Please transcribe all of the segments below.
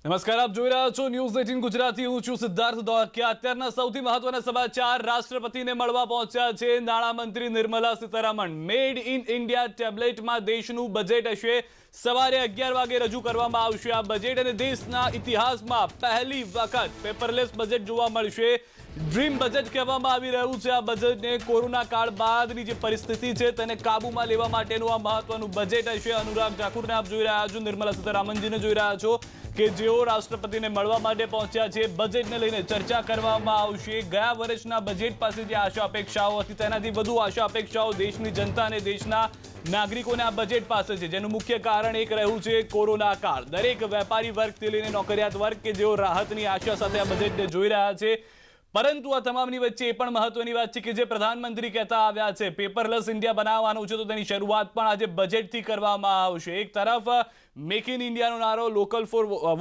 નમસ્કાર, આપ જોઈ રહ્યા છો ન્યૂઝ 18 ગુજરાતી. હું છું સિદ્ધાર્થ દોડકિયા. અત્યારના સૌથી મહત્વના સમાચાર રાષ્ટ્રપતિને મળવા પહોંચ્યા છે નાણામંત્રી Nirmala Sitharaman. Made in India ટેબ્લેટમાં દેશનું બજેટ હશે. સવારે 11 વાગે રજૂ કરવામાં આવશે આ બજેટ અને દેશના ઇતિહાસમાં પહેલી વખત પેપરલેસ બજેટ જોવા મળશે. ડ્રીમ બજેટ કહેવામાં આવી રહ્યું છે આ બજેટને. કોરોના કાળ બાદની જે પરિસ્થિતિ છે તેને કાબૂમાં લેવા માટેનું આ મહત્વનું બજેટ હશે. અનુરાગ ઠાકુરને આપ જોઈ રહ્યા છો, નિર્મલા સીતારામનજીને જોઈ રહ્યા છો કે જેઓ રાષ્ટ્રપતિને મળવા માટે પહોંચ્યા છે. બજેટને લઈને ચર્ચા કરવામાં આવશે. ગયા વર્ષના બજેટ પાસે જે આશા અપેક્ષાઓ હતી તેનાથી વધુ આશા અપેક્ષાઓ દેશની જનતા અને દેશના નાગરિકોને આ બજેટ પાસે છે, જેનું મુખ્ય કારણ એક રહ્યું છે કોરોના કાળ. દરેક વેપારી વર્ગથી લઈને નોકરિયાત વર્ગ કે જેઓ રાહતની આશા સાથે આ બજેટને જોઈ રહ્યા છે. પરંતુ આ તમામની વચ્ચે એ પણ મહત્વની વાત છે કે જે પ્રધાનમંત્રી કહેતા આવ્યા છે પેપરલેસ ઇન્ડિયા બનાવવાનું છે, તો તેની શરૂઆત પણ આજે બજેટથી કરવામાં આવશે. એક તરફ મેક ઇન ઇન્ડિયાનો નારો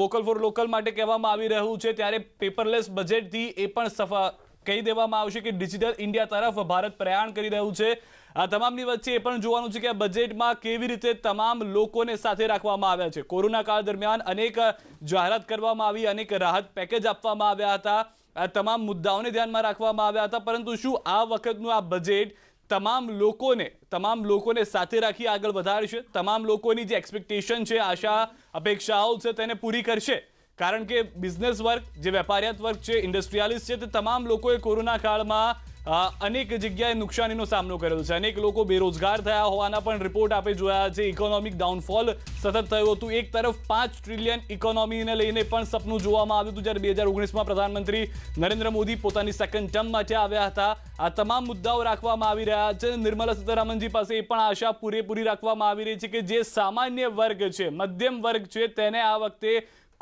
વોકલ ફોર લોકલ માટે કહેવામાં આવી રહ્યું છે, ત્યારે પેપરલેસ બજેટથી એ પણ કહી દેવામાં આવશે કે ડિજિટલ ઇન્ડિયા તરફ ભારત પ્રયાણ કરી રહ્યું છે. આ તમામની વચ્ચે એ પણ જોવાનું છે કે આ બજેટમાં કેવી રીતે તમામ લોકોને સાથે રાખવામાં આવ્યા છે. કોરોના કાળ દરમિયાન અનેક જાહેરાત કરવામાં આવી, અનેક રાહત પેકેજ આપવામાં આવ્યા હતા. આ તમામ મુદ્દાઓને ધ્યાનમાં રાખવામાં આવ્યા હતા. પરંતુ શું આ વખતનું આ બજેટ તમામ લોકોને સાથે રાખી આગળ વધારશે? તમામ લોકોની જે એક્સપેક્ટેશન છે, આશા અપેક્ષાઓ છે, તેને પૂરી કરશે? કારણ કે બિઝનેસ વર્ગ, જે વેપારિયાત વર્ગ છે, ઇન્ડસ્ટ્રીયાલિસ્ટ છે, તે તમામ લોકોએ કોરોના કાળમાં અનેક જગ્યાએ નુકસાનીનો સામનો કર્યો છે. અનેક લોકો બેરોજગાર થયા હોવાના પણ રિપોર્ટ આપણે જોયા છે. ઇકોનોમિક ડાઉનફોલ સતત થયું હતું. એક તરફ 5 ટ્રિલિયન ઇકોનોમીને લઈને પણ સપનું જોવામાં આવ્યું હતું જ્યારે 2019માં પ્રધાનમંત્રી નરેન્દ્ર મોદી પોતાની સેકન્ડ ટર્મ માટે આવ્યા હતા. આ તમામ મુદ્દાઓ રાખવામાં આવી રહ્યા છે. નિર્મલા સીતારામનજી પાસે એ પણ આશા પૂરેપૂરી રાખવામાં આવી રહી છે કે જે સામાન્ય વર્ગ છે, મધ્યમ વર્ગ છે, તેને આ વખતે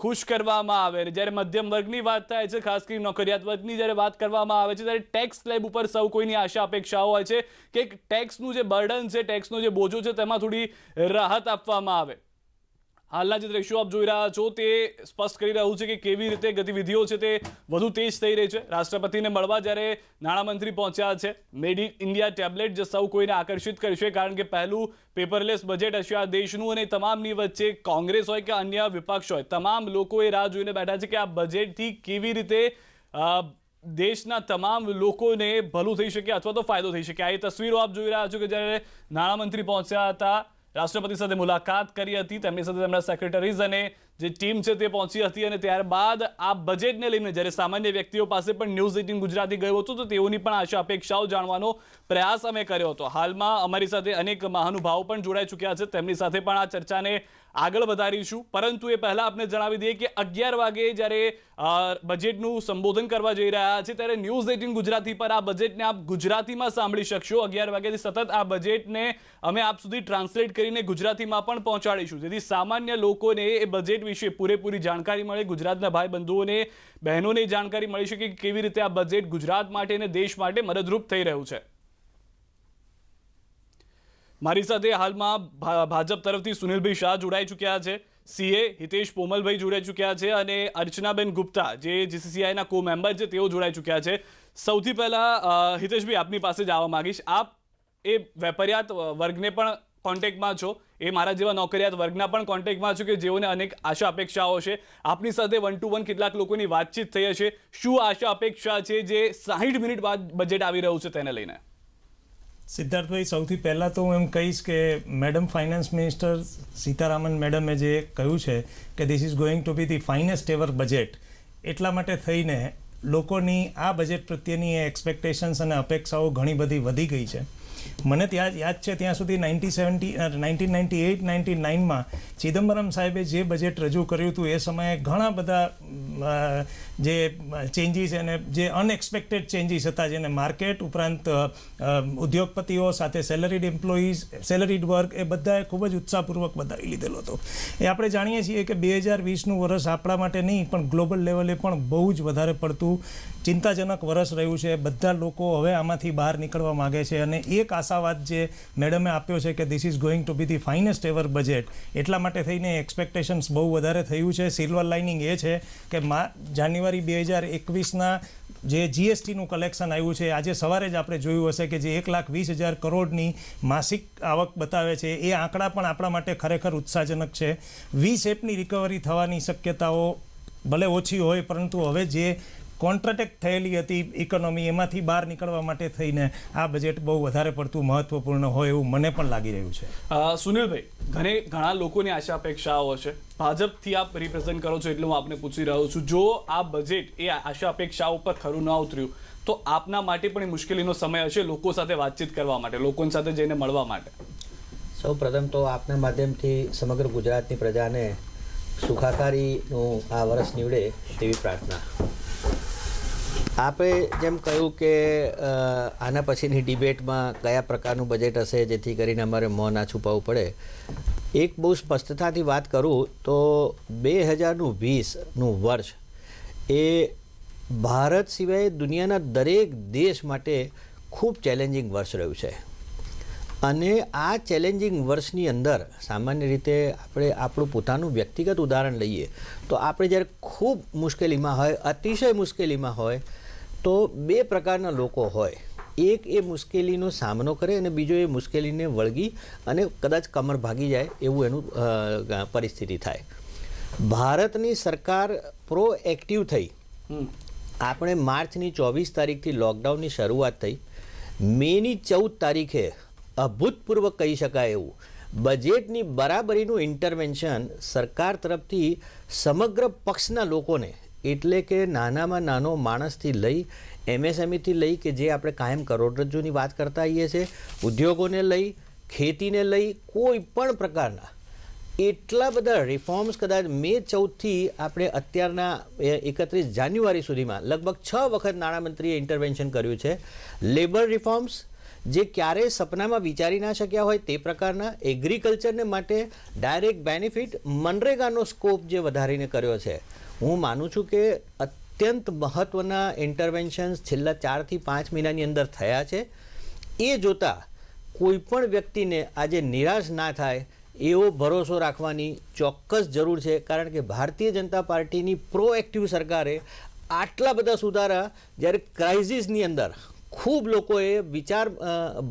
ખુશ કરવામાં આવે. જ્યારે મધ્યમ વર્ગની વાત થાય છે, ખાસ કરીને નોકરિયાત વર્ગની જ્યારે વાત કરવામાં આવે છે, ત્યારે ટેક્સ સ્લેબ ઉપર સૌ કોઈની આશા અપેક્ષાઓ હોય છે કે ટેક્સનું જે બર્ડન છે, ટેક્સનો જે બોજો છે, તેમાં થોડી રાહત આપવામાં આવે. હાલના જે દ્રશ્યો આપ જોઈ રહ્યા છો તે સ્પષ્ટ કરી રહ્યું છે કે કેવી રીતે ગતિવિધિઓ છે તે વધુ તેજ થઈ રહી છે. રાષ્ટ્રપતિને મળવા જ્યારે નાણામંત્રી પહોંચ્યા છે, મેડ ઇન ઇન્ડિયા ટેબ્લેટ જે સૌ કોઈને આકર્ષિત કરશે, કારણ કે પહેલું પેપરલેસ બજેટ હશે આ દેશનું. અને તમામની વચ્ચે કોંગ્રેસ હોય કે અન્ય વિપક્ષ હોય, તમામ લોકો એ રાહ જોઈને બેઠા છે કે આ બજેટથી કેવી રીતે દેશના તમામ લોકોને ભલું થઈ શકે અથવા તો ફાયદો થઈ શકે. આ એ તસવીરો આપ જોઈ રહ્યા છો કે જ્યારે નાણામંત્રી પહોંચ્યા હતા, રાષ્ટ્રપતિ સાથે મુલાકાત કરી હતી, તેમની સાથે તેમના સેક્રેટરીઝ અને જે ટીમ છે તે પહોંચી હતી. અને ત્યારબાદ આ બજેટને લઈને જ્યારે સામાન્ય વ્યક્તિઓ પાસે પણ ન્યૂઝ 18 ગુજરાતી ગયો હતો તો તેઓની પણ આશા અપેક્ષાઓ જાણવાનો પ્રયાસ અમે કર્યો હતો. હાલમાં અમારી સાથે અનેક મહાનુભાવો પણ જોડાઈ ચૂક્યા છે, તેમની સાથે પણ આ ચર્ચાને આગળ વધારીશું. પરંતુ એ પહેલા આપણે જણાવી દઈએ કે 11 વાગે જ્યારે બજેટનું સંબોધન કરવા જઈ રહ્યા છે ત્યારે ન્યૂઝ 18 ગુજરાતી પર આ બજેટને આપ ગુજરાતીમાં સાંભળી શકશો. 11 વાગ્યાથી સતત આ બજેટને અમે આપ સુધી ટ્રાન્સલેટ કરીને ગુજરાતીમાં પણ પહોંચાડીશું, જેથી સામાન્ય લોકોને એ બજેટ વિશે પૂરેપૂરી જાણકારી મળે, ગુજરાતના ભાઈ બંધુઓને બહેનોને જાણકારી મળી શકે કે કેવી રીતે આ બજેટ ગુજરાત માટે અને દેશ માટે મદદરૂપ થઈ રહ્યું છે. મારી સાથે હાલમાં ભાજપ તરફથી સુનિલભાઈ શાહ જોડાઈ ચૂક્યા છે, સીએ હિતેશ પોમલભાઈ જોડાઈ ચૂક્યા છે અને અર્ચનાબેન ગુપ્તા જે જીસીસીઆઈના કો મેમ્બર છે તેઓ જોડાઈ ચૂક્યા છે. સૌથી પહેલા હિતેશભાઈ આપની પાસે જ આવવા માંગીશ. આપ એ વેપારિયાત વર્ગને પણ કોન્ટેક્ટમાં છો, એ મારા જેવા નોકરિયાત વર્ગના પણ કોન્ટેક્ટમાં છો કે જેઓને અનેક આશા અપેક્ષાઓ છે. આપની સાથે 1 to 1 કેટલાક લોકોની વાતચીત થઈ હશે. શું આશા અપેક્ષા છે જે 60 મિનિટ બાદ બજેટ આવી રહ્યું છે તેને લઈને? સિદ્ધાર્થભાઈ, સૌથી પહેલાં તો હું એમ કહીશ કે મેડમ ફાઇનાન્સ મિનિસ્ટર સીતારામન મેડમે જે કહ્યું છે કે this is going to B the finest ever budget, એટલા માટે થઈને લોકોની આ બજેટ પ્રત્યેની એક્સપેક્ટેશન્સ અને અપેક્ષાઓ ઘણી બધી વધી ગઈ છે. મને ત્યાં યાદ છે ત્યાં સુધી 1998-99માં ચિદમ્બરમ સાહેબે જે બજેટ રજૂ કર્યું હતું એ સમયે ઘણા બધા જે ચેન્જીસ અને જે અનએક્સપેક્ટેડ ચેન્જીસ હતા, જેને માર્કેટ ઉપરાંત ઉદ્યોગપતિઓ સાથે સેલરીડ એમ્પ્લોઈઝ, સેલરીડ વર્ક, એ બધાએ ખૂબ જ ઉત્સાહપૂર્વક વધાવી લીધેલો હતો. એ આપણે જાણીએ છીએ કે 2020નું વર્ષ આપણા માટે નહીં પણ ગ્લોબલ લેવલે પણ બહુ જ વધારે પડતું ચિંતાજનક વર્ષ રહ્યું છે. બધા લોકો હવે આમાંથી બહાર નીકળવા માગે છે અને એક આશાવાદ જે મેડમે આપ્યો છે કે this is going to B the finest ever budget, એટલા માટે થઈને એક્સપેક્ટેશન્સ બહુ વધારે થયું છે. સિલ્વર લાઇનિંગ એ છે કે જાન્યુઆરી 2021ના જે જીએસટીનું કલેક્શન આવ્યું છે, આજે સવારે જ આપણે જોયું હશે કે જે 1,20,000 કરોડની માસિક આવક બતાવે છે, એ આંકડા પણ આપણા માટે ખરેખર ઉત્સાહજનક છે. V શેપની રિકવરી થવાની શક્યતાઓ ભલે ઓછી હોય પરંતુ હવે જે કોન્ટ્રાટેક્ટ થયેલી હતી ઇકોનોમી એમાંથી બહાર નીકળવા માટે થઈને આ બજેટ બહુ વધારે પડતું મહત્વપૂર્ણ હોય એવું મને પણ લાગી રહ્યું છે. સુનિલભાઈ, ઘણા લોકોની આશા અપેક્ષાઓ છે. ભાજપથી આપ રિપ્રેઝેન્ટ કરો છો એટલે હું આપને પૂછી રહ્યો છું, જો આ બજેટ એ આશા અપેક્ષાઓ પર ખરું ન ઉતર્યું તો આપના માટે પણ એ મુશ્કેલીનો સમય હશે લોકો સાથે વાતચીત કરવા માટે, લોકોની સાથે જઈને મળવા માટે? સૌ પ્રથમ તો આપના માધ્યમથી સમગ્ર ગુજરાતની પ્રજાને સુખાકારીનું આ વર્ષ નીવડે તેવી પ્રાર્થના. આપણે જેમ કહ્યું કે આના પછીની ડિબેટમાં કયા પ્રકારનું બજેટ હશે જેથી કરીને અમારે મોં ના છુપાવવું પડે, એક બહુ સ્પષ્ટતાથી વાત કરું તો 2020નું વર્ષ એ ભારત સિવાય દુનિયાના દરેક દેશ માટે ખૂબ ચેલેન્જિંગ વર્ષ રહ્યું છે. અને આ ચેલેન્જિંગ વર્ષની અંદર સામાન્ય રીતે આપણે આપણું પોતાનું વ્યક્તિગત ઉદાહરણ લઈએ તો આપણે જ્યારે ખૂબ મુશ્કેલીમાં હોય, અતિશય મુશ્કેલીમાં હોય તો બે પ્રકારના લોકો હોય. એક એ મુશ્કેલીનો સામનો કરે અને બીજો એ મુશ્કેલીને વળગી અને કદાચ કમર ભાગી જાય એવું એનું પરિસ્થિતિ થાય. ભારતની સરકાર પ્રોએક્ટિવ થઈ. આપણે માર્ચની 24 તારીખથી લોકડાઉનની શરૂઆત થઈ. મેની 14 તારીખે અભૂતપૂર્વ કહી શકાય એવું બજેટની બરાબરીનું ઇન્ટરવેન્શન સરકાર તરફથી સમગ્ર પક્ષના લોકોને, એટલે કે નાનામાં નાનો માણસથી લઈ MSMEથી લઈ કે જે આપણે કાયમ કરોડરજ્જુની વાત કરતા આવીએ છીએ, ઉદ્યોગોને લઈ, ખેતીને લઈ, કોઈ પણ પ્રકારના એટલા બધા રિફોર્મ્સ કદાચ મે 14થી આપણે અત્યારના 31 જાન્યુઆરી સુધીમાં લગભગ 6 વખત નાણામંત્રીએ ઇન્ટરવેન્શન કર્યું છે. લેબર રિફોર્મ્સ જે ક્યારેય સપનામાં વિચારી ના શક્યા હોય તે પ્રકારના, એગ્રીકલ્ચરને માટે ડાયરેક્ટ બેનિફિટ, મનરેગાનો સ્કોપ જે વધારીને કર્યો છે. હું માનું છું કે અત્યંત મહત્ત્વના ઇન્ટરવેન્શન્સ છેલ્લા 4 થી 5 મહિનાની અંદર થયા છે. એ જોતાં કોઈ પણ વ્યક્તિને આજે નિરાશ ના થાય એવો ભરોસો રાખવાની ચોક્કસ જરૂર છે. કારણ કે ભારતીય જનતા પાર્ટીની પ્રોએક્ટિવ સરકારે આટલા બધા સુધારા જ્યારે ક્રાઇસિસની અંદર ખૂબ લોકોએ વિચાર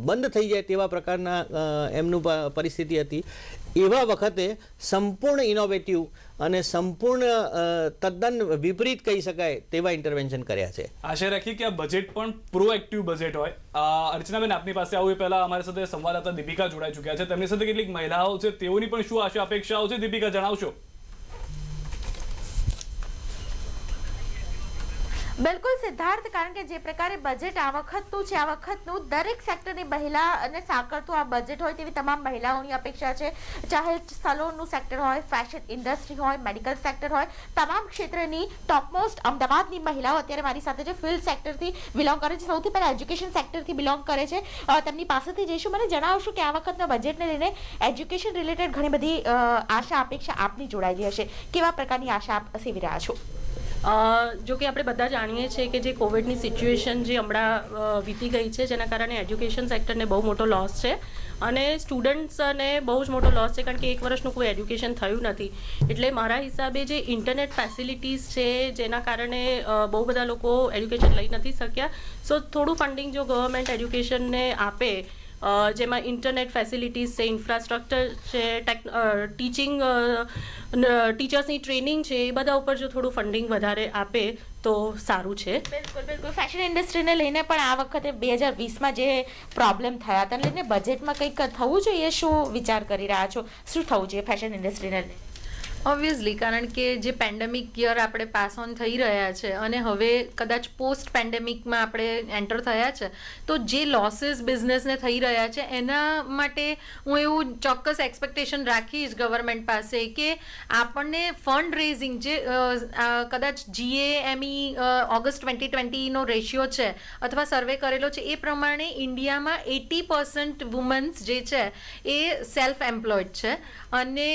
બંધ થઈ જાય તેવા પ્રકારના એમનું પરિસ્થિતિ હતી, એવા વખતે સંપૂર્ણ ઇનોવેટિવ અને સંપૂર્ણ તદ્દન વિપરીત કહી શકાય તેવા ઇન્ટરવેન્શન કર્યા છે. આશા રાખીએ કે આ બજેટ પણ પ્રોએક્ટિવ બજેટ હોય. અર્ચનાબેન, આપની પાસે આવું એ પહેલા અમારી સાથે સંવાદદાતા દીપિકા જોડાઈ ચૂક્યા છે. તેમની સાથે કેટલીક મહિલાઓ છે, તેઓની પણ શું આશા અપેક્ષાઓ છે? દીપિકા, જણાવશો? બિલકુલ સિદ્ધાર્થ, કારણ કે જે પ્રકારે બજેટ આ વખતનું છે, આ વખતનું દરેક સેક્ટરની મહિલા અને સાંકળતું આ બજેટ હોય તેવી તમામ મહિલાઓની અપેક્ષા છે. ચાહે સલોનનું સેક્ટર હોય, ફેશન ઇન્ડસ્ટ્રી હોય, મેડિકલ સેક્ટર હોય, તમામ ક્ષેત્રની ટોપમોસ્ટ અમદાવાદની મહિલાઓ અત્યારે મારી સાથે જે ફિલ્ડ સેક્ટરથી બિલોંગ કરે છે, સૌથી પહેલા એજ્યુકેશન સેક્ટરથી બિલોંગ કરે છે, તેમની પાસેથી જઈશું. મને જણાવશો કે આ વખતના બજેટને લઈને એજ્યુકેશન રિલેટેડ ઘણી બધી આશા અપેક્ષા આપની જોડાયેલી હશે. કેવા પ્રકારની આશા આપ સેવી રહ્યા છો? જો કે આપણે બધા જાણીએ છીએ કે જે કોવિડની સિચ્યુએશન જે હમણાં વીતી ગઈ છે, જેના કારણે એજ્યુકેશન સેક્ટરને બહુ મોટો લોસ છે અને સ્ટુડન્ટ્સને બહુ જ મોટો લોસ છે, કારણ કે 1 વર્ષનું કોઈ એજ્યુકેશન થયું નથી. એટલે મારા હિસાબે જે ઇન્ટરનેટ ફેસિલિટીઝ છે જેના કારણે બહુ બધા લોકો એજ્યુકેશન લઈ નથી શક્યા, સો થોડું ફંડિંગ જો ગવર્મેન્ટ એજ્યુકેશનને આપે, જેમાં ઇન્ટરનેટ ફેસિલિટીઝ છે, ઇન્ફ્રાસ્ટ્રક્ચર છે, ટીચર્સની ટ્રેનિંગ છે, એ બધા ઉપર જો થોડું ફંડિંગ વધારે આપે તો સારું છે. બિલકુલ. ફેશન ઇન્ડસ્ટ્રીને લઈને પણ આ વખતે 2020માં જે પ્રોબ્લેમ થયા તેને લઈને બજેટમાં કંઈક થવું જોઈએ, શું વિચાર કરી રહ્યા છો? શું થવું જોઈએ ફેશન ઇન્ડસ્ટ્રીને લઈને? ઓબ્વિયસલી, કારણ કે જે પેન્ડેમિક યર આપણે પાસ ઓન થઈ રહ્યા છે અને હવે કદાચ પોસ્ટ પેન્ડેમિકમાં આપણે એન્ટર થયા છે, તો જે લોસીસ બિઝનેસને થઈ રહ્યા છે એના માટે હું એવું ચોક્કસ એક્સપેક્ટેશન રાખીશ ગવર્મેન્ટ પાસે કે આપણને ફંડ રેઝિંગ જે કદાચ GAME ઓગસ્ટ 2020નો રેશિયો છે અથવા સર્વે કરેલો છે એ પ્રમાણે ઇન્ડિયામાં 80% વુમન્સ જે છે એ સેલ્ફ એમ્પ્લોયડ છે અને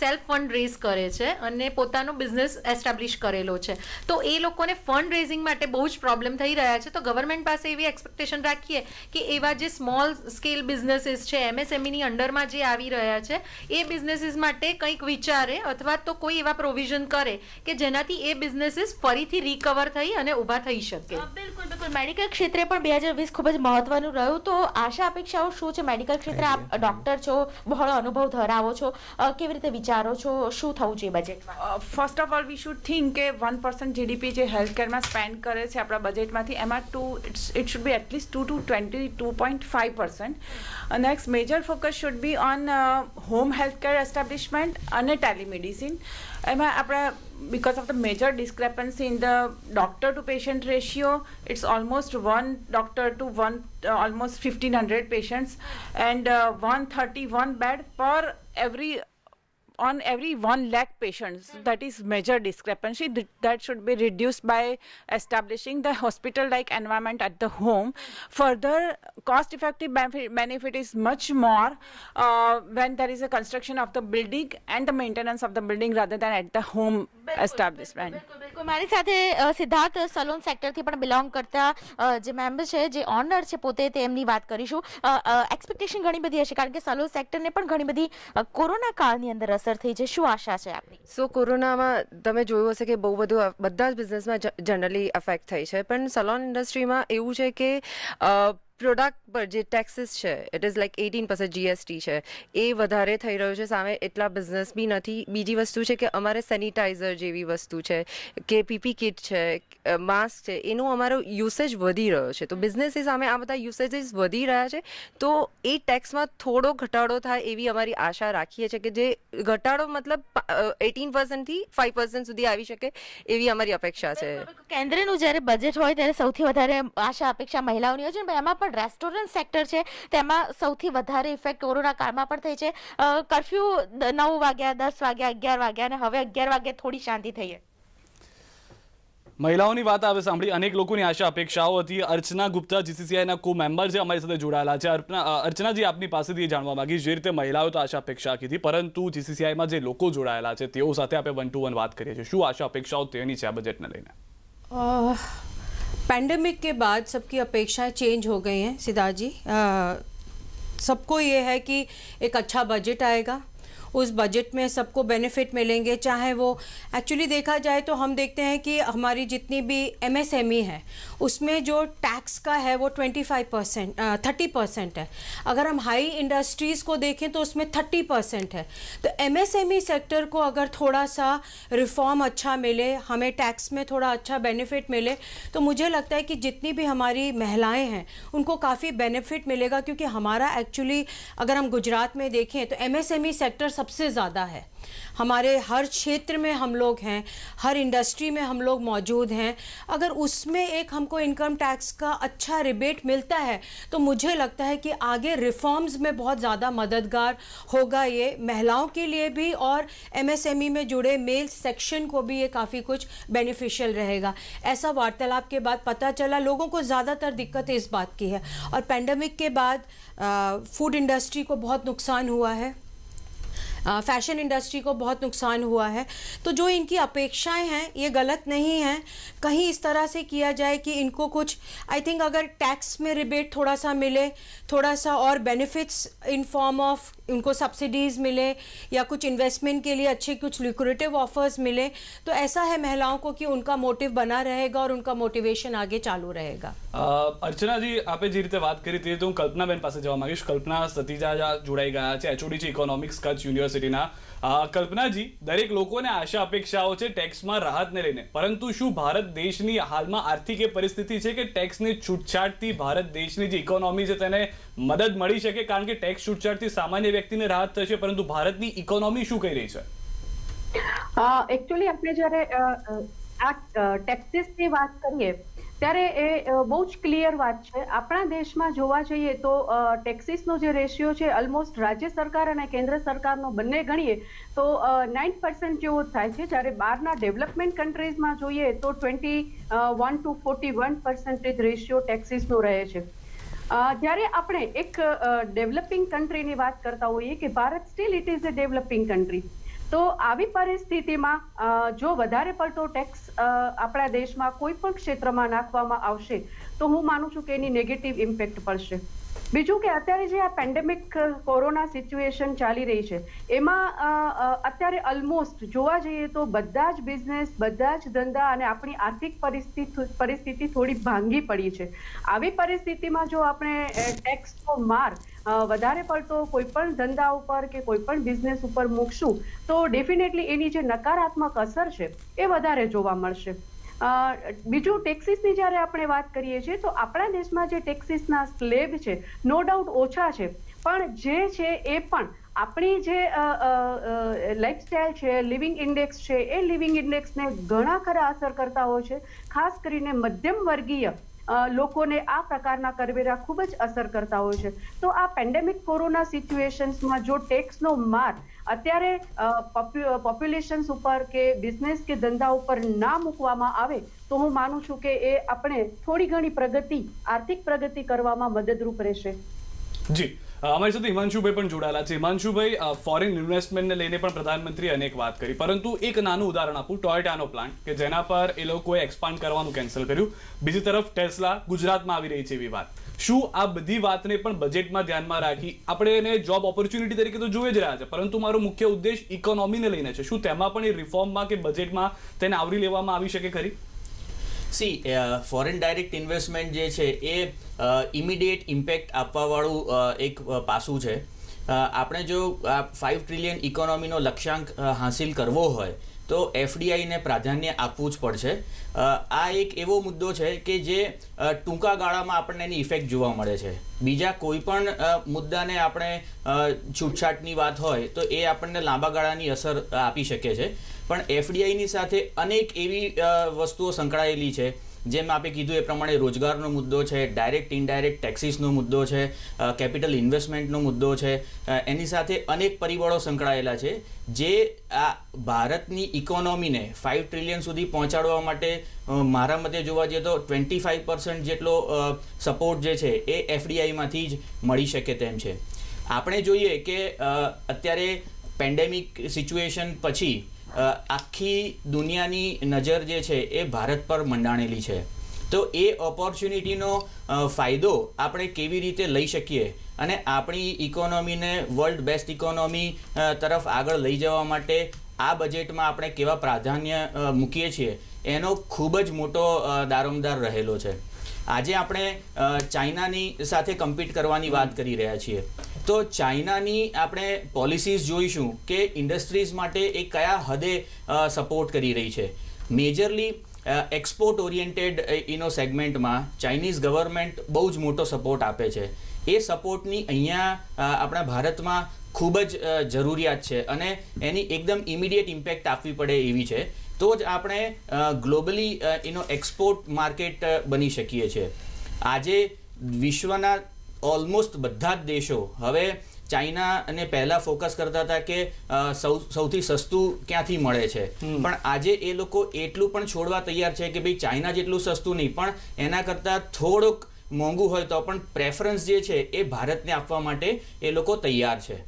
સેલ્ફ ફંડ રેઝ કરે છે અને પોતાનો બિઝનેસ એસ્ટાબ્લિશ કરેલો છે. તો એ લોકોને ફંડ રેઝિંગ માટે બહુ જ પ્રોબ્લેમ થઈ રહ્યા છે. તો ગવર્મેન્ટ પાસે એવી એક્સપેક્ટેશન રાખીએ કે એવા જે સ્મોલ સ્કેલ બિઝનેસીસ છે, MSMEની અંડરમાં જે આવી રહ્યા છે, એ બિઝનેસીસ માટે કંઈક વિચારે અથવા તો કોઈ એવા પ્રોવિઝન કરે કે જેનાથી એ બિઝનેસીસ ફરીથી રિકવર થઈ અને ઊભા થઈ શકે. બિલકુલ. મેડિકલ ક્ષેત્રે પણ 2020 ખૂબ જ મહત્વનું રહ્યું. તો આશા અપેક્ષાઓ શું છે મેડિકલ ક્ષેત્રે? આપ ડોક્ટર છો, બહોળો અનુભવ ધરાવો છો, કેવી રીતે વિચારો છો, શું શું થવું જોઈએ બજેટમાં? First of all we should think કે 1% જીડીપી જે હેલ્થ કેરમાં સ્પેન્ડ કરે છે આપણા બજેટમાંથી, એમાં it should be at least 2 to 22.5%. Next major focus should be on home health care establishment અને ટેલિમેડિસિન. એમાં આપણા because of the major discrepancy in the doctor to patient ratio, it's almost one doctor to almost 1500 patients, and 131 bed per every 1 lakh patients. That is major discrepancy. That should be reduced by establishing the hospital-like environment at the home. Further, cost-effective benefit is much more when there is a construction of the building and the maintenance of the building rather than at the home establishment. બિલકુલ. મારી સાથે Siddharth salon સેક્ટરથી પણ belong કરતા જે member છે, જે honour છે પોતે, તેમની વાત કરીશું. એક્સપેક્ટેશન ઘણી બધી હશે કારણ કે સલૂન સેક્ટરને પણ ઘણી બધી કોરોના કાળની અંદર અસર થઈ છે. શું આશા છે આપની? સો કોરોનામાં તમે જોયું હશે કે બહુ બધું બધા જ બિઝનેસમાં જનરલી અફેક્ટ થઈ છે, પણ સલોન ઇન્ડસ્ટ્રીમાં એવું છે કે પ્રોડક્ટ પર જે ટેક્સીસ છે ઇટ ઇઝ લાઈક 18% GST છે, એ વધારે થઈ રહ્યું છે. સામે એટલા બિઝનેસ બી નથી. બીજી વસ્તુ છે કે અમારે સેનિટાઈઝર જેવી વસ્તુ છે કે પીપી કિટ છે, માસ્ક છે, એનો અમારો યુસેજ વધી રહ્યો છે. તો બિઝનેસની સામે આ બધા યુસેજીસ વધી રહ્યા છે, તો એ ટેક્સમાં થોડો ઘટાડો થાય એવી અમારી આશા રાખીએ છીએ, કે જે ઘટાડો મતલબ 18% થી 5% સુધી આવી શકે એવી અમારી અપેક્ષા છે. કેન્દ્રનું જ્યારે બજેટ હોય ત્યારે સૌથી વધારે આશા અપેક્ષા મહિલાઓની હોય છે ને, એમાં પણ રેસ્ટોરન્ટ સેક્ટર છે તેમાં સૌથી વધારે ઇફેક્ટ કોરોના કાળમાં પણ થઈ છે. કર્ફ્યુ 9 વાગ્યા, 10 વાગ્યા, 11 વાગ્યા અને હવે 11 વાગ્યા થોડી શાંતિ થઈ છે. મહિલાઓની વાત આવે સાંભળી અનેક લોકોની આશા અપેક્ષાઓ હતી. અર્ચના ગુપ્તા જીસીસીઆઈના કો મેમ્બર છે, અમારી સાથે જોડાયેલા છે. અર્ચનાજી, આપની પાસેથી જાણવા માંગીશ, જે રીતે મહિલાઓ તો આશા અપેક્ષા રાખી હતી, પરંતુ જીસીસીઆઈમાં જે લોકો જોડાયેલા છે તેઓ સાથે આપણે 1 to 1 વાત કરીએ છીએ. શું આશા અપેક્ષાઓ તેની છે આ બજેટને લઈને? पैंडेमिक के बाद सबकी अपेक्षाएं चेंज हो गई हैं सिद्धार्थ जी. सबको ये है कि एक अच्छा बजट आएगा, उस बजट में सबको बेनिफिट मिलेंगे. चाहे वो एक्चुअली देखा जाए तो हम देखते हैं कि हमारी जितनी भी MSME है उसमें जो टैक्स का है वो 30% है. अगर हम हाई इंडस्ट्रीज़ को देखें तो उसमें 30% है. तो MSME सेक्टर को अगर थोड़ा सा रिफॉर्म अच्छा मिले, हमें टैक्स में थोड़ा अच्छा बेनिफिट मिले, तो मुझे लगता है कि जितनी भी हमारी महिलाएं हैं उनको काफ़ी बेनिफिट मिलेगा. क्योंकि हमारा एक्चुअली अगर हम गुजरात में देखें तो MSME सेक्टर सबसे ज़्यादा है. हमारे हर क्षेत्र में हम लोग हैं, हर इंडस्ट्री में हम लोग मौजूद हैं. अगर उसमें एक हमको इनकम टैक्स का अच्छा रिबेट मिलता है तो मुझे लगता है कि आगे रिफॉर्म्स में बहुत ज़्यादा मददगार होगा. ये महिलाओं के लिए भी और MSME में जुड़े मेल सेक्शन को भी ये काफ़ी कुछ बेनिफिशियल रहेगा. ऐसा वार्तालाप के बाद पता चला लोगों को ज़्यादातर दिक्कत इस बात की है. और पेंडेमिक के बाद फूड इंडस्ट्री को बहुत नुकसान हुआ है, फैशन इंडस्ट्री को बहुत नुकसान हुआ है. तो जो इनकी अपेक्षाएं हैं ये गलत नहीं हैं. कहीं इस तरह से किया जाए कि इनको कुछ, आई थिंक अगर टैक्स में रिबेट थोड़ा सा मिले, थोड़ा सा और बेनिफिट्स इन फॉर्म ऑफ उनको सब्सिडीज़ मिले या कुछ इन्वेस्टमेंट के लिए अच्छे कुछ ल्यूक्रेटिव ऑफर्स मिले, तो ऐसा है महिलाओं को कि उनका मोटिव बना रहेगा और उनका मोटिवेशन आगे चालू रहेगा. અર્ચનાજી, આપે જે રીતે વાત કરી તે તો હું કલ્પનાબેન પાસે જવા માંગીશ. કલ્પના સતીજા જોડાઈ ગયા છે, HOD છે ઇકોનોમિક્સ કચ્છ યુનિવર્સિટીના. કલ્પનાજી, દરેક લોકોને આશા અપેક્ષાઓ છે ટેક્સમાં રાહતને લઈને, પરંતુ શું ભારત દેશની હાલમાં આર્થિક એ પરિસ્થિતિ છે કે ટેક્સની છૂટછાટથી ભારત દેશની જે ઇકોનોમી છે તેને મદદ મળી શકે? કારણ કે ટેક્સ છૂટછાટથી સામાન્ય વ્યક્તિને રાહત થશે, પરંતુ ભારતની ઇકોનોમી શું કહી રહી છે? એકચ્યુઅલી આપણે જ્યારે આ ટેક્સીસની વાત કરીએ ત્યારે એ બહુ જ ક્લિયર વાત છે. આપણા દેશમાં જોવા જઈએ તો ટેક્સીસનો જે રેશિયો છે ઓલમોસ્ટ રાજ્ય સરકાર અને કેન્દ્ર સરકારનો બંને ગણીએ તો 9% જેવો થાય છે. જ્યારે બહારના ડેવલપમેન્ટ કન્ટ્રીઝમાં જોઈએ તો 21 to 41% રેશિયો ટેક્સીસનો રહે છે. જ્યારે આપણે એક ડેવલપિંગ કન્ટ્રીની વાત કરતા હોઈએ કે Bharat steel it is a developing country, તો આવી પરિસ્થિતિમાં જો વધારે પડતો ટેક્સ આપણા દેશમાં કોઈ પણ ક્ષેત્રમાં નાખવામાં આવશે તો હું માનું છું કે એની નેગેટિવ ઇમ્પેક્ટ પડશે. બીજું કે અત્યારે જે આ પેન્ડેમિક કોરોના સિચ્યુએશન ચાલી રહી છે એમાં અત્યારે ઓલમોસ્ટ જોવા જઈએ તો બધા જ બિઝનેસ, બધા જ ધંધા અને આપણી આર્થિક પરિસ્થિતિ થોડી ભાંગી પડી છે. આવી પરિસ્થિતિમાં જો આપણે ટેક્સનો માર વધારે પડતો કોઈ પણ ધંધા ઉપર કે કોઈ પણ બિઝનેસ ઉપર મૂકશું તો ડેફિનેટલી એની જે નકારાત્મક અસર છે એ વધારે જોવા મળશે. બીજું ટેક્સીસની જ્યારે આપણે વાત કરીએ છીએ તો આપણા દેશમાં જે ટેક્સીસના સ્લેબ છે નો ડાઉટ ઓછા છે, પણ જે છે એ પણ આપણી જે લાઈફસ્ટાઈલ છે, લિવિંગ ઇન્ડેક્સ છે, એ લિવિંગ ઇન્ડેક્સને ઘણા ખરા અસર કરતા હોય છે. ખાસ કરીને મધ્યમ વર્ગીય લોકોને આ પ્રકારના કરવેરા ખૂબ જ અસર કરતા હોય છે. તો આ પેન્ડેમિક કોરોના સિચ્યુએશન્સમાં જો ટેક્સનો માર અત્યારે પોપ્યુલેશન્સ ઉપર કે બિઝનેસ કે ધંધા ઉપર ના મૂકવામાં આવે તો હું માનું છું કે એ આપણે થોડી ઘણી આર્થિક પ્રગતિ કરવામાં મદદરૂપ રહેશે. જી, અમારી સાથે હિમાંશુભાઈ પણ જોડાયેલા છે. હિમાંશુભાઈ, ફોરેન ઇન્વેસ્ટમેન્ટને લઈને પણ પ્રધાનમંત્રી અનેક વાત કરી, પરંતુ એક નાનું ઉદાહરણ આપું, ટોયોટાનો પ્લાન્ટ કે જેના પર એ લોકોએ એક્સપાન્ડ કરવાનું કેન્સલ કર્યું. બીજી તરફ ટેસ્લા ગુજરાતમાં આવી રહી છે એવી વાત. શું આ બધી વાતને પણ બજેટમાં ધ્યાનમાં રાખી આપણે એને જોબ ઓપોર્ચ્યુનિટી તરીકે તો જોઈ જ રહ્યા છે, પરંતુ મારો મુખ્ય ઉદ્દેશ ઇકોનોમીને લઈને છે, શું તેમાં પણ એ રિફોર્મમાં કે બજેટમાં તેને આવરી લેવામાં આવી શકે ખરી? ફોરેન ડાયરેક્ટ ઇન્વેસ્ટમેન્ટ જે છે એ ઇમિડિયેટ ઇમ્પેક્ટ આપવાવાળું એક પાસું છે. આપણે જો આ 5 ટ્રિલિયન ઇકોનોમીનો લક્ષ્યાંક હાંસિલ કરવો હોય તો એફડીઆઈને પ્રાધાન્ય આપવું જ પડશે. આ એક એવો મુદ્દો છે કે જે ટૂંકા ગાળામાં આપણને એની ઇફેક્ટ જોવા મળે છે. બીજા કોઈ પણ મુદ્દાને આપણે છૂટછાટની વાત હોય તો એ આપણને લાંબા ગાળાની અસર આપી શકે છે, પણ એફડીઆઈની સાથે અનેક એવી વસ્તુઓ સંકળાયેલી છે, જેમ આપણે કીધું એ પ્રમાણે રોજગારનો મુદ્દો છે, ડાયરેક્ટ ઇનડાયરેક્ટ ટેક્સીસનો મુદ્દો છે, કેપિટલ ઇન્વેસ્ટમેન્ટનો મુદ્દો છે, એની સાથે અનેક પરિબળો સંકળાયેલા છે જે આ ભારતની ઇકોનોમીને 5 ટ્રિલિયન સુધી પહોંચાડવા માટે મારા મતે જોવા જઈએ તો 25% જેટલો સપોર્ટ જે છે એ એફડીઆઈમાંથી જ મળી શકે તેમ છે. આપણે જોઈએ કે અત્યારે પેન્ડેમિક સિચ્યુએશન પછી આખી દુનિયાની નજર જે છે એ ભારત પર મંડાણેલી છે. તો એ ઓપોર્ચ્યુનિટીનો ફાયદો આપણે કેવી રીતે લઈ શકીએ અને આપણી ઇકોનોમીને વર્લ્ડ બેસ્ટ ઇકોનોમી તરફ આગળ લઈ જવા માટે આ બજેટમાં આપણે કેવા પ્રાધાન્ય મૂકીએ છીએ એનો ખૂબ જ મોટો દારોમદાર રહેલો છે. આજે આપણે ચાઇનાની સાથે કમ્પીટ કરવાની વાત કરી રહ્યા છીએ, તો ચાઇનાની આપણે પોલિસીઝ જોઈશું કે ઇન્ડસ્ટ્રીઝ માટે એ કયા હદે સપોર્ટ કરી રહી છે. મેજરલી એક્સપોર્ટ ઓરિએન્ટેડ સેગમેન્ટમાં ચાઇનીઝ ગવર્મેન્ટ બહુ જ મોટો સપોર્ટ આપે છે. એ સપોર્ટની અહીંયા આપણા ભારતમાં ખૂબ જ જરૂરિયાત છે અને એની એકદમ ઇમિડિયેટ ઇમ્પેક્ટ આપવી પડે એવી છે, તો જ આપણે ગ્લોબલી એક્સપોર્ટ માર્કેટ બની શકીએ છીએ. આજે વિશ્વના ઓલમોસ્ટ બધા જ દેશો હવે ચાઇનાને પહેલા ફોકસ કરતા હતા કે સૌથી સસ્તું ક્યાંથી મળે છે, પણ આજે એ લોકો એટલું પણ છોડવા તૈયાર છે કે ભાઈ ચાઇના જેટલું સસ્તું નહીં પણ એના કરતાં થોડુંક મોંઘું હોય તો પણ પ્રેફરન્સ જે છે એ ભારતને આપવા માટે એ લોકો તૈયાર છે.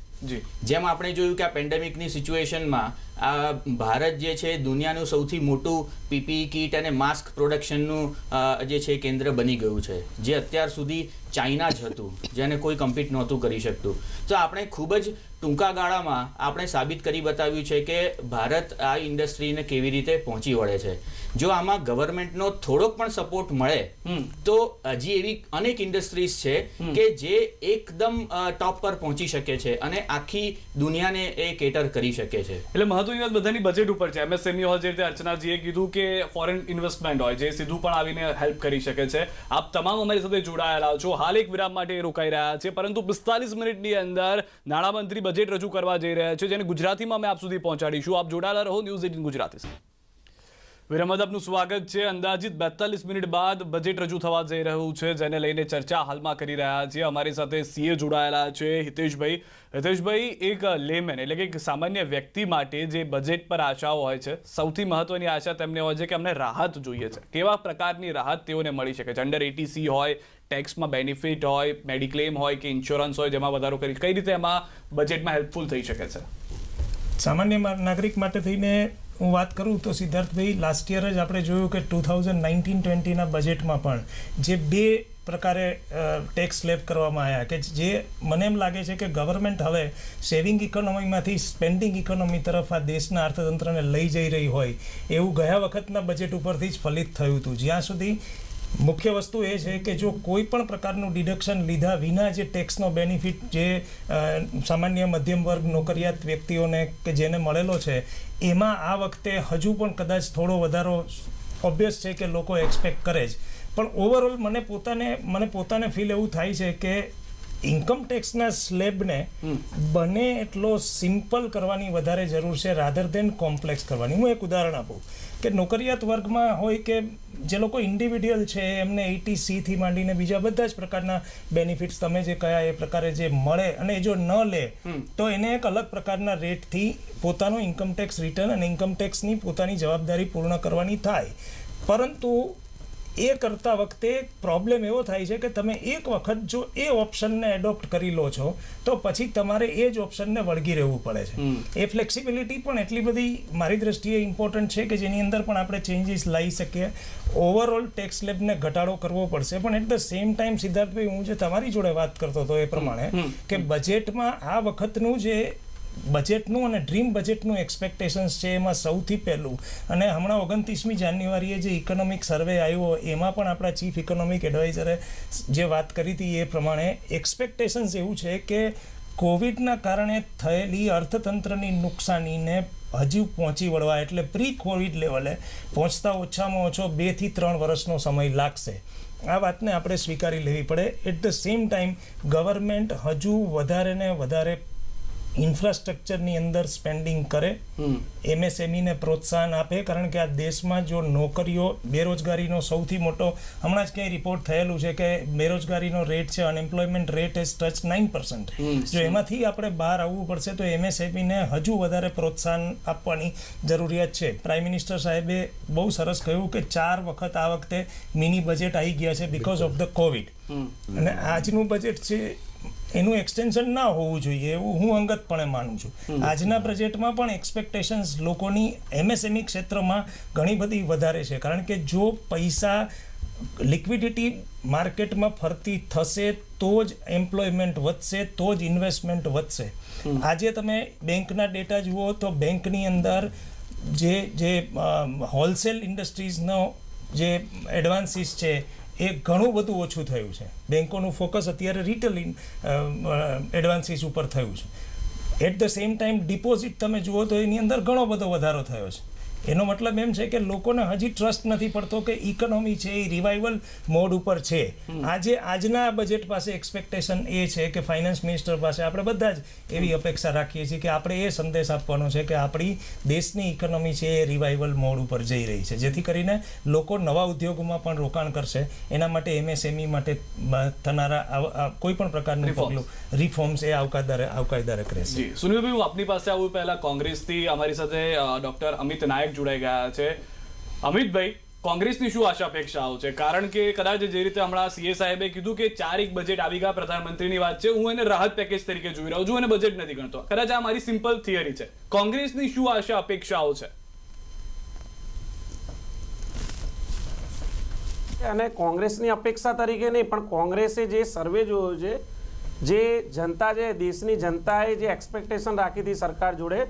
જેમ આપણે જોયું કે આ પેન્ડેમિકની સિચ્યુએશનમાં આ ભારત જે છે દુનિયાનું સૌથી મોટું પીપીઈ કીટ અને માસ્ક પ્રોડક્શનનું જે છે કેન્દ્ર બની ગયું છે, જે અત્યાર સુધી ચાઇના જ હતું, જેને કોઈ કમ્પીટ નહોતું કરી શકતું. તો આપણે ખૂબ જ ટૂંકા ગાળામાં આપણે સાબિત કરી બતાવ્યું છે કે ભારત આ ઇન્ડસ્ટ્રીને કેવી રીતે પહોંચી વળે છે. જો આમાં ગવર્મેન્ટનો થોડોક પણ સપોર્ટ મળે તો હજી એવી અનેક ઇન્ડસ્ટ્રીઝ છે કે જે એકદમ ટોપ પર પહોંચી શકે છે અને આખી દુનિયાને એ કેટર કરી શકે છે. એટલે મહત્વની વાત બધાની બજેટ ઉપર છે. એમએસએમઈ હોય, જે રીતે અર્ચનાજીએ કીધું કે ફોરેન ઇન્વેસ્ટમેન્ટ હોય જે સીધું પણ આવીને હેલ્પ કરી શકે છે. આપ તમામ અમારી સાથે જોડાયેલા છો. હાલ એક વિરામ માટે રોકાઈ રહ્યા છે, પરંતુ 45 મિનિટની અંદર નાણામંત્રી બજેટ રજૂ કરવા જઈ રહ્યા છે, જેને ગુજરાતીમાં અમે આપ સુધી પહોંચાડીશું. આપ જોડાયેલા રહો ન્યૂઝ 18 ગુજરાતી. વિરામ બાદ આપનું સ્વાગત છે. અંદાજિત 42 મિનિટ બાદ બજેટ રજૂ થવા જઈ રહ્યું છે, જેને લઈને ચર્ચા હાલમાં કરી રહ્યા છીએ. અમારી સાથે સીએ જોડાયેલા છે હિતેશભાઈ. હિતેશભાઈ, એક લેમેન એટલે કે એક સામાન્ય વ્યક્તિ માટે જે બજેટ પર આશાઓ હોય છે, સૌથી મહત્વની આશા તેમને હોય છે કે અમને રાહત જોઈએ છે. કેવા પ્રકારની રાહત તેઓને મળી શકે છે? અંડર 80C હોય, ટેક્સમાં બેનિફિટ હોય, મેડિક્લેમ હોય કે ઇન્સ્યોરન્સ હોય, જેમાં વધારો કરી કઈ રીતે એમાં બજેટમાં હેલ્પફુલ થઈ શકે છે? સામાન્ય નાગરિક માટે થઈને હું વાત કરું તો સિદ્ધાર્થભાઈ, લાસ્ટ યર જ આપણે જોયું કે 2019-20ના બજેટમાં પણ જે બે પ્રકારે ટેક્સ સ્લેબ કરવામાં આવ્યા કે જે મને એમ લાગે છે કે ગવર્મેન્ટ હવે સેવિંગ ઇકોનોમીમાંથી સ્પેન્ડિંગ ઇકોનોમી તરફ આ દેશના અર્થતંત્રને લઈ જઈ રહી હોય એવું ગયા વખતના બજેટ ઉપરથી જ ફલિત થયું હતું. જ્યાં સુધી મુખ્ય વસ્તુ એ છે કે જો કોઈ પણ પ્રકારનું ડિડક્શન લીધા વિના જે ટેક્સનો બેનિફિટ જે સામાન્ય મધ્યમ વર્ગ નોકરિયાત વ્યક્તિઓને કે જેને મળેલો છે એમાં આ વખતે હજુ પણ કદાચ થોડો વધારો ઓબ્વિયસ છે કે લોકો એક્સપેક્ટ કરે જ. પણ ઓવરઓલ મને પોતાને ફીલ એવું થાય છે કે ઇન્કમ ટેક્સના સ્લેબને બને એટલો સિમ્પલ કરવાની વધારે જરૂર છે રાધર દેન કોમ્પ્લેક્સ કરવાની. હું એક ઉદાહરણ આપું કે નોકરિયાત વર્ગમાં હોય કે જે લોકો ઇન્ડિવિડ્યુઅલ છે એમને 80C થી માંડીને બીજા બધા જ પ્રકારના બેનિફિટ્સ તમે જે કયા એ પ્રકારે જે મળે અને જો ન લે તો એને એક અલગ પ્રકારના રેટથી પોતાનું ઇન્કમટેક્સ રિટર્ન અને ઇન્કમટેક્સની પોતાની જવાબદારી પૂર્ણ કરવાની થાય. પરંતુ એ કરતા વખતે પ્રોબ્લેમ એવો થાય છે કે તમે એક વખત જો એ ઓપ્શનને એડોપ્ટ કરી લો છો તો પછી તમારે એ જ ઓપ્શનને વળગી રહેવું પડે છે. એ ફ્લેક્સિબિલિટી પણ એટલી બધી મારી દ્રષ્ટિએ ઇમ્પોર્ટન્ટ છે કે જેની અંદર પણ આપણે ચેન્જીસ લાવી શકીએ. ઓવરઓલ ટેક્સ સ્લેબને ઘટાડો કરવો પડશે પણ એટ ધ સેમ ટાઈમ સિદ્ધાર્થભાઈ હું જે તમારી જોડે વાત કરતો હતો એ પ્રમાણે કે બજેટમાં આ વખતનું જે બજેટનું અને ડ્રીમ બજેટનું એક્સપેક્ટેશન્સ છે એમાં સૌથી પહેલું અને હમણાં 29મી જાન્યુઆરીએ જે ઇકોનોમિક સર્વે આવ્યો એમાં પણ આપણા ચીફ ઇકોનોમિક એડવાઇઝરે જે વાત કરી હતી એ પ્રમાણે એક્સપેક્ટેશન્સ એવું છે કે કોવિડના કારણે થયેલી અર્થતંત્રની નુકસાનીને હજુ પહોંચી વળવા એટલે પ્રી કોવિડ લેવલે પહોંચતા ઓછામાં ઓછો 2 થી 3 વર્ષનો સમય લાગશે. આ વાતને આપણે સ્વીકારી લેવી પડે. At the same time government હજુ વધારે ને વધારે ઇન્ફ્રાસ્ટ્રક્ચરની અંદર સ્પેન્ડિંગ કરે, MSME ને પ્રોત્સાહન આપે કારણ કે આ દેશમાં જો નોકરીઓ બેરોજગારીનો સૌથી મોટો હમણાં જ ક્યાંય રિપોર્ટ થયેલું છે કે બેરોજગારીનો રેટ છે અનએમ્પ્લોયમેન્ટ રેટ ઇઝ ટચ 9%. જો એમાંથી આપણે બહાર આવવું પડશે તો MSME ને હજુ વધારે પ્રોત્સાહન આપવાની જરૂરિયાત છે. પ્રાઇમ મિનિસ્ટર સાહેબે બહુ સરસ કહ્યું કે 4 વખત આ વખતે મિની બજેટ આવી ગયા છે બીકોઝ ઓફ ધ કોવિડ અને આજનું બજેટ છે એનું એક્સટેન્શન ના હોવું જોઈએ એવું હું અંગતપણે માનું છું. આજના બજેટમાં પણ એક્સપેક્ટેશન્સ લોકોની MSME ક્ષેત્રમાં ઘણી બધી વધારે છે કારણ કે જો પૈસા લિક્વિડિટી માર્કેટમાં ફરતી થશે તો જ એમ્પ્લોયમેન્ટ વધશે તો જ ઇન્વેસ્ટમેન્ટ વધશે. આજે તમે બેંકના ડેટા જુઓ તો બેંકની અંદર જે હોલસેલ ઇન્ડસ્ટ્રીઝનો જે એડવાન્સીસ છે એ ઘણું બધું ઓછું થયું છે. બેંકોનું ફોકસ અત્યારે રિટેલ એડવાન્સીસ ઉપર થયું છે. At the same time deposit તમે જુઓ તો એની અંદર ઘણો બધો વધારો થયો છે. એનો મતલબ એમ છે કે લોકોને હજી ટ્રસ્ટ નથી પડતો કે ઇકોનોમી છે એ રિવાઇવલ મોડ ઉપર છે. આજના બજેટ પાસે એક્સપેક્ટેશન એ છે કે ફાઇનાન્સ મિનિસ્ટર પાસે આપણે બધા જ એવી અપેક્ષા રાખીએ છીએ કે આપણે એ સંદેશ આપવાનો છે કે આપણી દેશની ઇકોનોમી છે એ રિવાઇવલ મોડ ઉપર જઈ રહી છે જેથી કરીને લોકો નવા ઉદ્યોગોમાં પણ રોકાણ કરશે. એના માટે MSME માટે થનારા કોઈ પણ પ્રકારનું પગલું રિફોર્મ્સ એ આવકારદાયક રહેશે. સુનિલભાઈ હું આપની પાસે આવું પહેલા કોંગ્રેસથી અમારી સાથે ડોક્ટર અમિત નાયક જોડાઈ ગયા છે. અમિતભાઈ, કોંગ્રેસની શું આશા અપેક્ષાઓ છે? કારણ કે કદાચ જે રીતે હમણાં CA સાહેબે કીધું કે 4 બજેટ આવી ગયા પ્રધાનમંત્રીની વાત છે, હું એને રાહત પેકેજ તરીકે જોઈ રહ્યો છું અને બજેટ નથી ગણતો. કદાચ આ મારી સિમ્પલ થિયરી છે. કોંગ્રેસની શું આશા અપેક્ષાઓ છે? અને કોંગ્રેસની અપેક્ષા તરીકે નહીં પણ કોંગ્રેસે જે સર્વે જોયો છે, જે જનતા જે દેશની જનતાએ જે એક્સપેક્ટેશન રાખી હતી સરકાર જોડે,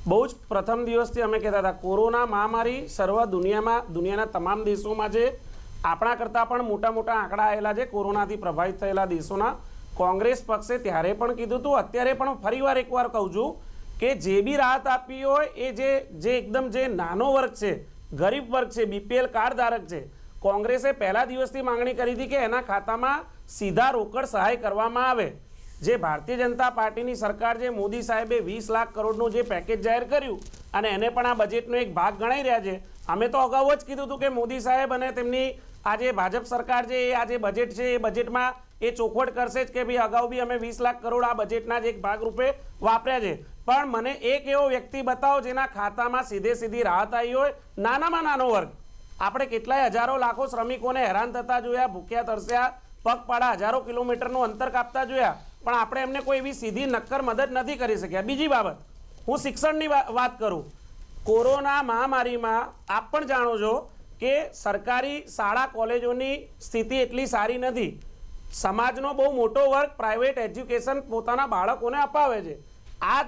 બહુ જ પ્રથમ દિવસથી અમે કહેતા હતા કોરોના મહામારી સર્વ દુનિયાના તમામ દેશોમાં છે, આપણા કરતાં પણ મોટા મોટા આંકડા આવેલા છે કોરોનાથી પ્રભાવિત થયેલા દેશોના. કોંગ્રેસ પક્ષે ત્યારે પણ કીધું હતું, અત્યારે પણ ફરીવાર એકવાર કહું છું કે જે બી રાહત આપી હોય એ જે એકદમ જે નાનો વર્ગ છે, ગરીબ વર્ગ છે, BPL કાર્ડ ધારક છે, કોંગ્રેસે પહેલા દિવસથી માંગણી કરી હતી કે એના ખાતામાં સીધા રોકડ સહાય કરવામાં આવે. જે ભારતીય જનતા પાર્ટીની સરકાર જે મોદી સાહેબે 20 લાખ કરોડનું જે પેકેજ જાહેર કર્યું અને એને પણ આ બજેટનો એક ભાગ ગણાઈ રહ્યા છે. અમે તો અગાઉ જ કીધું હતું કે મોદી સાહેબ અને તેમની આ જે ભાજપ સરકાર છે એ આ જે બજેટ છે એ બજેટમાં એ ચોખવટ કરશે જ કે ભાઈ અગાઉ બી અમે 20 લાખ કરોડ આ બજેટના જ એક ભાગ રૂપે વાપર્યા છે. પણ મને એક એવો વ્યક્તિ બતાવો જેના ખાતામાં સીધી રાહત આવી હોય. નાનામાં નાનો વર્ગ, આપણે કેટલાય હજારો લાખો શ્રમિકોને હેરાન થતા જોયા, ભૂખ્યા તરસ્યા, પગપાળા હજારો કિલોમીટરનું અંતર કાપતા જોયા, પણ આપણે એમને કોઈ એવી સીધી નક્કર મદદ નથી કરી શક્યા. બીજી બાબત, હું શિક્ષણની વાત કરું. કોરોના મહામારીમાં આપ પણ જાણો છો કે સરકારી શાળા કોલેજોની સ્થિતિ એટલી સારી નથી. સમાજનો બહુ મોટો વર્ગ પ્રાઇવેટ એજ્યુકેશન પોતાના બાળકોને અપાવે છે. આજ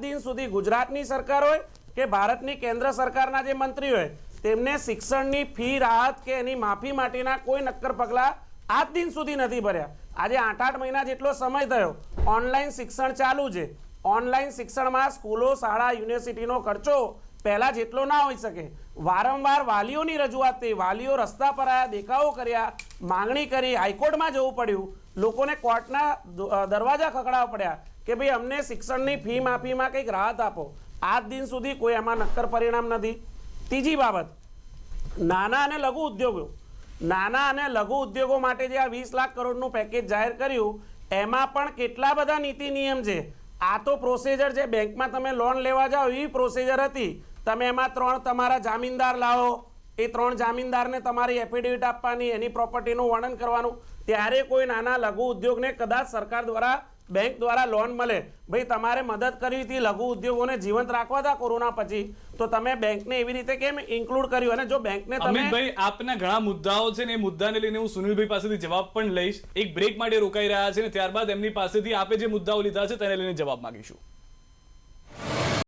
દિન સુધી ગુજરાતની સરકાર હોય કે ભારતની કેન્દ્ર સરકારના જે મંત્રી હોય તેમને શિક્ષણની ફી રાહત કે એની માફી માટેના કોઈ નક્કર પગલાં આજ દિન સુધી નથી ભર્યા. આજે 8 મહિના જેટલો સમય થયો, ઓનલાઈન શિક્ષણ ચાલુ છે. ઓનલાઈન શિક્ષણમાં સ્કૂલો, શાળા, યુનિવર્સિટીનો ખર્ચો પહેલા જેટલો ના હોઈ શકે. વારંવાર વાલીઓની રજૂઆત થઈ, વાલીઓ રસ્તા પર આવ્યા, દેખાવો કર્યા, માંગણી કરી, હાઈકોર્ટમાં જવું પડ્યું, લોકોને કોર્ટના દરવાજા ખખડાવવા પડ્યા કે ભાઈ અમને શિક્ષણની ફી માફીમાં કંઈક રાહત આપો. આજ દિન સુધી કોઈ એમાં નક્કર પરિણામ નથી. ત્રીજી બાબત, નાના અને લઘુ ઉદ્યોગો માટે જે આ 20 લાખ કરોડનું પેકેજ જાહેર કર્યું એમાં પણ કેટલા બધા નીતિ નિયમ છે. આ તો પ્રોસિજર છે, બેંકમાં તમે લોન લેવા જાઓ એવી પ્રોસિજર હતી. તમે એમાં 3 તમારા જામીનદાર લાવો, એ 3 જામીનદારને તમારી એફિડેવિટ આપવાની, એની પ્રોપર્ટીનું વર્ણન કરવાનું, ત્યારે કોઈ નાના લઘુ ઉદ્યોગને કદાચ સરકાર દ્વારા, બેંક દ્વારા લોન મળે. ભાઈ તમારે મદદ કરવી હતી લઘુ ઉદ્યોગોને જીવંત રાખવા હતા કોરોના પછી, તો તમે બેંકને એવી રીતે કેમ ઇન્ક્લુડ કર્યું? અને જો બેંકને તમે અમિતભાઈ, આપના ઘણા મુદ્દાઓ છે ને, એ મુદ્દાને લઈને હું સુનિલભાઈ પાસેથી જવાબ પણ લઈશ. એક બ્રેક માટે રોકાઈ રહ્યા છે ને ત્યારબાદ એમની પાસેથી આપે જે મુદ્દાઓ લીધા છે તેને લઈને જવાબ માંગીશું.